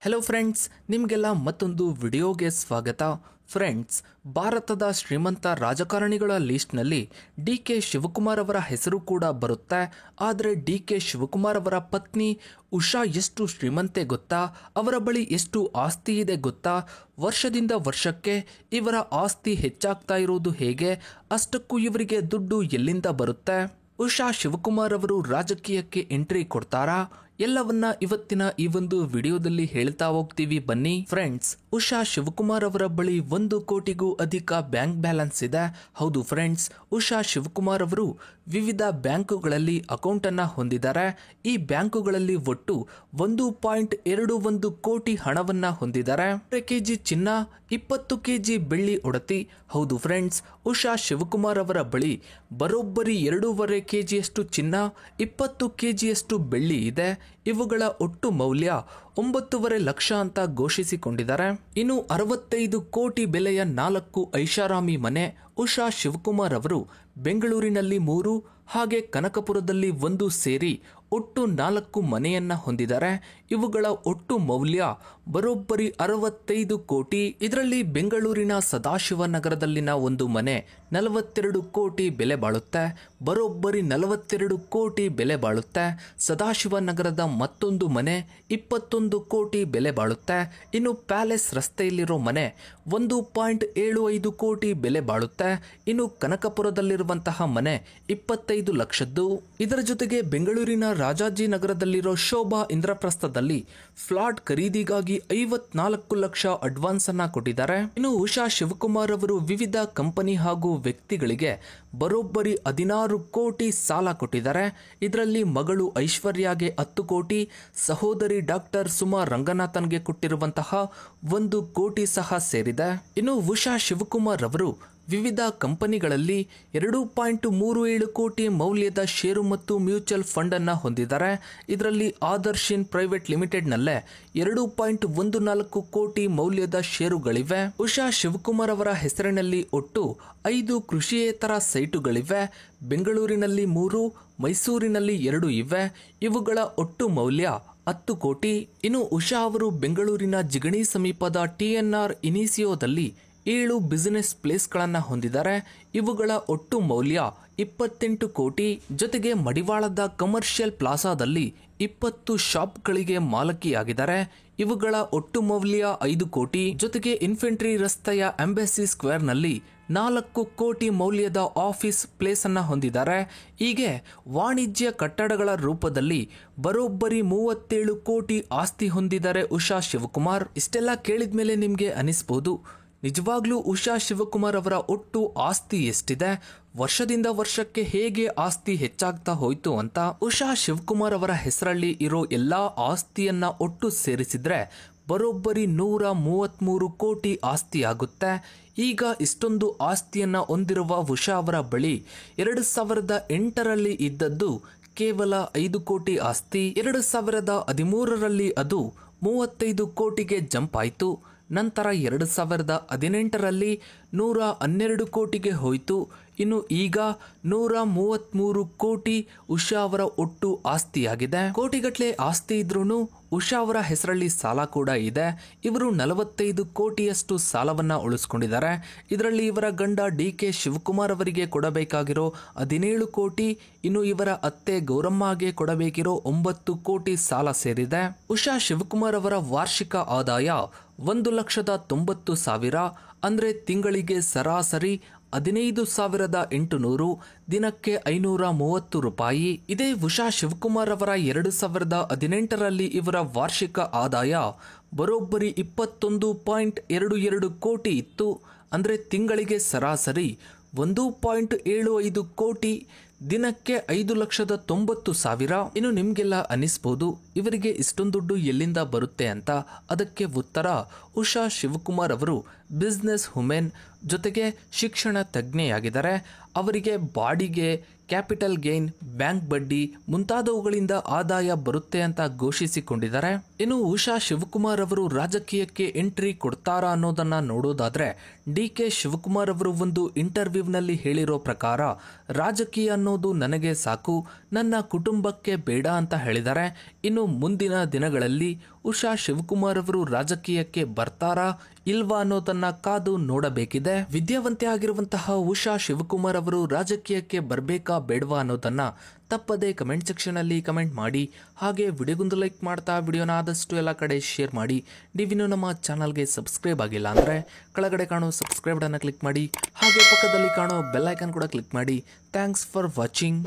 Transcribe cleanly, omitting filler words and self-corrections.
Hello friends, ನಿಮಗೆಲ್ಲ ಮತ್ತೊಂದು ವಿಡಿಯೋಗೆ ಸ್ವಾಗತ. ಫ್ರೆಂಡ್ಸ್, ಭಾರತದ ಶ್ರೀಮಂತ ರಾಜಕಾರಣಿಗಳ ಲಿಸ್ಟ್ನಲ್ಲಿ ಡಿ.ಕೆ. ಶಿವಕುಮಾರ್ ಅವರ ಹೆಸರು ಕೂಡ ಬರುತ್ತೆ. ಆದರೆ ಡಿ.ಕೆ. ಶಿವಕುಮಾರ್ ಅವರ ಪತ್ನಿ ಉಷಾ ಎಷ್ಟು ಶ್ರೀಮಂತೆ ಗೊತ್ತಾ? ಅವರ ಬಳಿ ಎಷ್ಟು ಆಸ್ತಿ ಇದೆ ಗೊತ್ತಾ? ವರ್ಷದಿಂದ ವರ್ಷಕ್ಕೆ ಇವರ ಆಸ್ತಿ ಹೆಚ್ಚಾಗ್ತಾ ಇರೋದು ಹೇಗೆ? ಅಷ್ಟಕ್ಕೂ ಇವರಿಗೆ ದುಡ್ಡು ಎಲ್ಲಿಂದ ಬರುತ್ತೆ? ಉಷಾ ಶಿವಕುಮಾರ್ ಅವರು ರಾಜಕೀಯಕ್ಕೆ ಎಂಟ್ರಿ ಕೊಡ್ತಾರಾ? ಎಲ್ಲವನ್ನ ಇವತ್ತಿನ ಈ ಒಂದು ವಿಡಿಯೋದಲ್ಲಿ ಹೇಳ್ತಾ ಹೋಗ್ತೀವಿ, ಬನ್ನಿ. ಫ್ರೆಂಡ್ಸ್, ಉಷಾ ಶಿವಕುಮಾರ್ ಅವರ ಬಳಿ 1 ಕೋಟಿಗೂ ಅಧಿಕ ಬ್ಯಾಂಕ್ ಬ್ಯಾಲೆನ್ಸ್ ಇದೆ. ಹೌದು ಫ್ರೆಂಡ್ಸ್, ಉಷಾ ಶಿವಕುಮಾರ್ ಅವರು ವಿವಿಧ ಬ್ಯಾಂಕುಗಳಲ್ಲಿ ಅಕೌಂಟ್ ಅನ್ನ ಹೊಂದಿದ್ದಾರೆ. ಈ ಬ್ಯಾಂಕುಗಳಲ್ಲಿ ಒಟ್ಟು 1.21 ಕೋಟಿ ಹಣವನ್ನ ಹೊಂದಿದ್ದಾರೆ. 1 ಕೆಜಿ ಚಿನ್ನ, 20 ಕೆಜಿ ಬೆಳ್ಳಿ ಒಡತಿ. ಹೌದು ಫ್ರೆಂಡ್ಸ್, ಉಷಾ ಶಿವಕುಮಾರ್ ಅವರ ಬಳಿ ಬರೋಬ್ಬರಿ 2.5 ಕೆಜಿಯಷ್ಟು ಚಿನ್ನ, 20 ಕೆಜಿಯಷ್ಟು ಬೆಳ್ಳಿ ಇದೆ. ಇವುಗಳ ಒಟ್ಟು ಮೌಲ್ಯ 9.5 ಲಕ್ಷ ಅಂತ ಘೋಷಿಸಿಕೊಂಡಿದ್ದಾರೆ. ಇನ್ನು 65 ಕೋಟಿ ಬೆಲೆಯ 4 ಐಷಾರಾಮಿ ಮನೆ. ಉಷಾ ಶಿವಕುಮಾರ್ ಅವರು ಬೆಂಗಳೂರಿನಲ್ಲಿ 3 ಹಾಗೆ ಕನಕಪುರದಲ್ಲಿ 1 ಸೇರಿ ಒಟ್ಟು 4 ಮನೆಯನ್ನ ಹೊಂದಿದ್ದಾರೆ. ಇವುಗಳ ಒಟ್ಟು ಮೌಲ್ಯ ಬರೋಬ್ಬರಿ 65 ಕೋಟಿ. ಇದರಲ್ಲಿ ಬೆಂಗಳೂರಿನ ಸದಾಶಿವನಗರದಲ್ಲಿನ 1 ಮನೆ 42 ಕೋಟಿ ಬೆಲೆ ಬಾಳುತ್ತೆ. ಬರೋಬ್ಬರಿ 42 ಕೋಟಿ ಬೆಲೆ ಬಾಳುತ್ತೆ. ಸದಾಶಿವನಗರದ ಮತ್ತೊಂದು ಮನೆ 21 ಕೋಟಿ ಬೆಲೆ ಬಾಳುತ್ತೆ. ಇನ್ನು ಪ್ಯಾಲೇಸ್ ರಸ್ತೆಯಲ್ಲಿರೋ ಮನೆ 1.75 ಕೋಟಿ ಬೆಲೆ ಬಾಳುತ್ತೆ. ಇನ್ನು ಕನಕಪುರದಲ್ಲಿರುವಂತಹ ಮನೆ 25 ಲಕ್ಷದ್ದು. ಇದರ ಜೊತೆಗೆ ಬೆಂಗಳೂರಿನ ರಾಜಾಜಿನಗರದಲ್ಲಿರೋ ಶೋಭಾ ಇಂದ್ರಪ್ರಸ್ಥದಲ್ಲಿ ಫ್ಲಾಟ್ ಖರೀದಿಗಾಗಿ 54 ಲಕ್ಷ ಅಡ್ವಾನ್ಸ್ ಅನ್ನ ಕೊಟ್ಟಿದ್ದಾರೆ. ಇನ್ನು ಉಷಾ ಶಿವಕುಮಾರ್ ಅವರು ವಿವಿಧ ಕಂಪನಿ ಹಾಗೂ ವ್ಯಕ್ತಿಗಳಿಗೆ ಬರೋಬ್ಬರಿ 16 ಕೋಟಿ ಸಾಲ ಕೊಟ್ಟಿದ್ದಾರೆ. ಇದರಲ್ಲಿ ಮಗಳು ಐಶ್ವರ್ಯಾಗೆ 10 ಕೋಟಿ, ಸಹೋದರಿ ಡಾಕ್ಟರ್ ಸುಮಾ ರಂಗನಾಥನ್ಗೆ ಕೊಟ್ಟಿರುವಂತಹ 1 ಕೋಟಿ ಸಹ ಸೇರಿದೆ. ಇನ್ನು ಉಷಾ ಶಿವಕುಮಾರ್ ಅವರು ವಿವಿಧ ಕಂಪನಿಗಳಲ್ಲಿ 2.37 ಕೋಟಿ ಮೌಲ್ಯದ ಷೇರು ಮತ್ತು ಮ್ಯೂಚುವಲ್ ಫಂಡ್ ಅನ್ನ ಹೊಂದಿದ್ದಾರೆ. ಇದರಲ್ಲಿ ಆದರ್ಶಿನ್ ಪ್ರೈವೇಟ್ ಲಿಮಿಟೆಡ್ ನಲ್ಲೇ 2.14 ಕೋಟಿ ಮೌಲ್ಯದ ಷೇರುಗಳಿವೆ. ಉಷಾ ಶಿವಕುಮಾರ್ ಅವರ ಹೆಸರಿನಲ್ಲಿ ಒಟ್ಟು 5 ಕೃಷಿಯೇತರ ಸೈಟುಗಳಿವೆ. ಬೆಂಗಳೂರಿನಲ್ಲಿ 3, ಮೈಸೂರಿನಲ್ಲಿ 2 ಇವೆ. ಇವುಗಳ ಒಟ್ಟು ಮೌಲ್ಯ 10 ಕೋಟಿ. ಇನ್ನು ಉಷಾ ಅವರು ಬೆಂಗಳೂರಿನ ಜಿಗಣಿ ಸಮೀಪದ TNR ಇನಿಸಿಯೋದಲ್ಲಿ 7 ಬಿಸಿನೆಸ್ ಪ್ಲೇಸ್ಗಳನ್ನು ಹೊಂದಿದ್ದಾರೆ. ಇವುಗಳ ಒಟ್ಟು ಮೌಲ್ಯ 28 ಕೋಟಿ. ಜೊತೆಗೆ ಮಡಿವಾಳದ ಕಮರ್ಷಿಯಲ್ ಪ್ಲಾಜಾದಲ್ಲಿ 20 ಶಾಪ್ಗಳಿಗೆ ಮಾಲಕಿಯಾಗಿದ್ದಾರೆ. ಇವುಗಳ ಒಟ್ಟು ಮೌಲ್ಯ 5 ಕೋಟಿ. ಜೊತೆಗೆ ಇನ್ಫೆಂಟ್ರಿ ರಸ್ತೆಯ ಎಂಬಸಿ ಸ್ಕ್ವೇರ್ನಲ್ಲಿ 4 ಕೋಟಿ ಮೌಲ್ಯದ ಆಫೀಸ್ ಪ್ಲೇಸ್ ಅನ್ನ ಹೊಂದಿದ್ದಾರೆ. ಹೀಗೆ ವಾಣಿಜ್ಯ ಕಟ್ಟಡಗಳ ರೂಪದಲ್ಲಿ ಬರೋಬ್ಬರಿ 37 ಕೋಟಿ ಆಸ್ತಿ ಹೊಂದಿದ್ದಾರೆ ಉಷಾ ಶಿವಕುಮಾರ್. ಇಷ್ಟೆಲ್ಲ ಕೇಳಿದ್ಮೇಲೆ ನಿಮ್ಗೆ ಅನಿಸ್ಬೋದು, ನಿಜವಾಗ್ಲೂ ಉಷಾ ಶಿವಕುಮಾರ್ ಅವರ ಒಟ್ಟು ಆಸ್ತಿ ಎಷ್ಟಿದೆ, ವರ್ಷದಿಂದ ವರ್ಷಕ್ಕೆ ಹೇಗೆ ಆಸ್ತಿ ಹೆಚ್ಚಾಗ್ತಾ ಹೋಯ್ತು ಅಂತ. ಉಷಾ ಶಿವಕುಮಾರ್ ಅವರ ಹೆಸರಲ್ಲಿ ಇರೋ ಎಲ್ಲಾ ಆಸ್ತಿಯನ್ನ ಒಟ್ಟು ಸೇರಿಸಿದ್ರೆ ಬರೋಬ್ಬರಿ 133 ಕೋಟಿ ಆಸ್ತಿ ಆಗುತ್ತೆ. ಈಗ ಇಷ್ಟೊಂದು ಆಸ್ತಿಯನ್ನ ಹೊಂದಿರುವ ಉಷಾ ಅವರ ಬಳಿ 2008ರಲ್ಲಿ ಇದ್ದದ್ದು ಕೇವಲ 5 ಕೋಟಿ ಆಸ್ತಿ. 2013ರಲ್ಲಿ ಅದು 35 ಕೋಟಿಗೆ ಜಂಪ್ ಆಯಿತು. ನಂತರ 2018ರಲ್ಲಿ 112 ಕೋಟಿಗೆ ಹೋಯಿತು. ಇನ್ನು ಈಗ 133 ಕೋಟಿ ಉಷಾ ಅವರ ಒಟ್ಟು ಆಸ್ತಿಯಾಗಿದೆ. ಕೋಟಿಗಟ್ಟಲೆ ಆಸ್ತಿ ಇದ್ರೂ ಉಷಾ ಅವರ ಹೆಸರಲ್ಲಿ ಸಾಲ ಕೂಡ ಇದೆ. ಇವರು 45 ಕೋಟಿಯಷ್ಟು ಸಾಲವನ್ನ ಉಳಿಸ್ಕೊಂಡಿದ್ದಾರೆ. ಇದರಲ್ಲಿ ಇವರ ಗಂಡ ಡಿ.ಕೆ. ಶಿವಕುಮಾರ್ ಅವರಿಗೆ ಕೊಡಬೇಕಾಗಿರೋ 17 ಕೋಟಿ, ಇನ್ನು ಇವರ ಅತ್ತೆ ಗೌರಮ್ಮಗೆ ಕೊಡಬೇಕಿರೋ 9 ಕೋಟಿ ಸಾಲ ಸೇರಿದೆ. ಉಷಾ ಶಿವಕುಮಾರ್ ಅವರ ವಾರ್ಷಿಕ ಆದಾಯ 1,90,000, ಅಂದ್ರೆ ತಿಂಗಳಿಗೆ ಸರಾಸರಿ 15,800, ದಿನಕ್ಕೆ 530 ರೂಪಾಯಿ. ಇದೇ ಉಷಾ ಶಿವಕುಮಾರ್ ಅವರ 2018ರಲ್ಲಿ ಇವರ ವಾರ್ಷಿಕ ಆದಾಯ ಬರೋಬ್ಬರಿ 21.22 ಕೋಟಿ ಇತ್ತು. ಅಂದ್ರೆ ತಿಂಗಳಿಗೆ ಸರಾಸರಿ 1.75 ಕೋಟಿ, ದಿನಕ್ಕೆ 5,90,000. ಇನ್ನು ನಿಮ್ಗೆಲ್ಲ ಅನಿಸ್ಬೋದು, ಇವರಿಗೆ ಇಷ್ಟೊಂದು ದುಡ್ಡು ಎಲ್ಲಿಂದ ಬರುತ್ತೆ ಅಂತ. ಅದಕ್ಕೆ ಉತ್ತರ, ಉಷಾ ಶಿವಕುಮಾರ್ ಅವರು ಬಿಸ್ನೆಸ್ ವುಮೆನ್, ಜೊತೆಗೆ ಶಿಕ್ಷಣ ತಜ್ಞೆಯಾಗಿದ್ದಾರೆ. ಅವರಿಗೆ ಬಾಡಿಗೆ, ಕ್ಯಾಪಿಟಲ್ ಗೇನ್, ಬ್ಯಾಂಕ್ ಬಡ್ಡಿ ಮುಂತಾದವುಗಳಿಂದ ಆದಾಯ ಬರುತ್ತೆ ಅಂತ ಘೋಷಿಸಿಕೊಂಡಿದ್ದಾರೆ. ಇನ್ನು ಉಷಾ ಶಿವಕುಮಾರ್ ಅವರು ರಾಜಕೀಯಕ್ಕೆ ಎಂಟ್ರಿ ಕೊಡ್ತಾರಾ ಅನ್ನೋದನ್ನ ನೋಡೋದಾದ್ರೆ ಡಿ.ಕೆ. ಶಿವಕುಮಾರ್ ಅವರು ಒಂದು ಇಂಟರ್ವ್ಯೂನಲ್ಲಿ ಹೇಳಿರೋ ಪ್ರಕಾರ ರಾಜಕೀಯ ಅನ್ನೋದು ನನಗೆ ಸಾಕು, ನನ್ನ ಕುಟುಂಬಕ್ಕೆ ಬೇಡ ಅಂತ ಹೇಳಿದ್ದಾರೆ. ಇನ್ನು ಮುಂದಿನ ದಿನಗಳಲ್ಲಿ ಉಷಾ ಶಿವಕುಮಾರ್ ಅವರು ರಾಜಕೀಯಕ್ಕೆ ಬರ್ತಾರಾ ಇಲ್ವಾ ಅನ್ನೋದನ್ನ ಕಾದು ನೋಡಬೇಕಿದೆ. ವಿದ್ಯಾವಂತೆ ಆಗಿರುವಂತಹ ಉಷಾ ಶಿವಕುಮಾರ್ ಅವರು ರಾಜಕೀಯಕ್ಕೆ ಬರಬೇಕಾ ಬೇಡವಾ ಅನ್ನೋದನ್ನ ತಪ್ಪದೆ ಕಮೆಂಟ್ ಸೆಕ್ಷನ್ ಅಲ್ಲಿ ಕಮೆಂಟ್ ಮಾಡಿ. ಹಾಗೆ ವಿಡಿಯೋಗೊಂದು ಲೈಕ್ ಮಾಡ್ತಾ ವಿಡಿಯೋನ ಆದಷ್ಟು ಎಲ್ಲ ಕಡೆ ಶೇರ್ ಮಾಡಿ. ನೀವಿನ್ನೂ ನಮ್ಮ ಚಾನಲ್ಗೆ ಸಬ್ಸ್ಕ್ರೈಬ್ ಆಗಿಲ್ಲ ಅಂದ್ರೆ ಕೆಳಗಡೆ ಕಾಣೋ ಸಬ್ಸ್ಕ್ರೈಬ್ ಅನ್ನು ಕ್ಲಿಕ್ ಮಾಡಿ. ಹಾಗೆ ಪಕ್ಕದಲ್ಲಿ ಕಾಣೋ ಬೆಲ್ ಐಕಾನ್ ಕೂಡ ಕ್ಲಿಕ್ ಮಾಡಿ. Thanks for watching.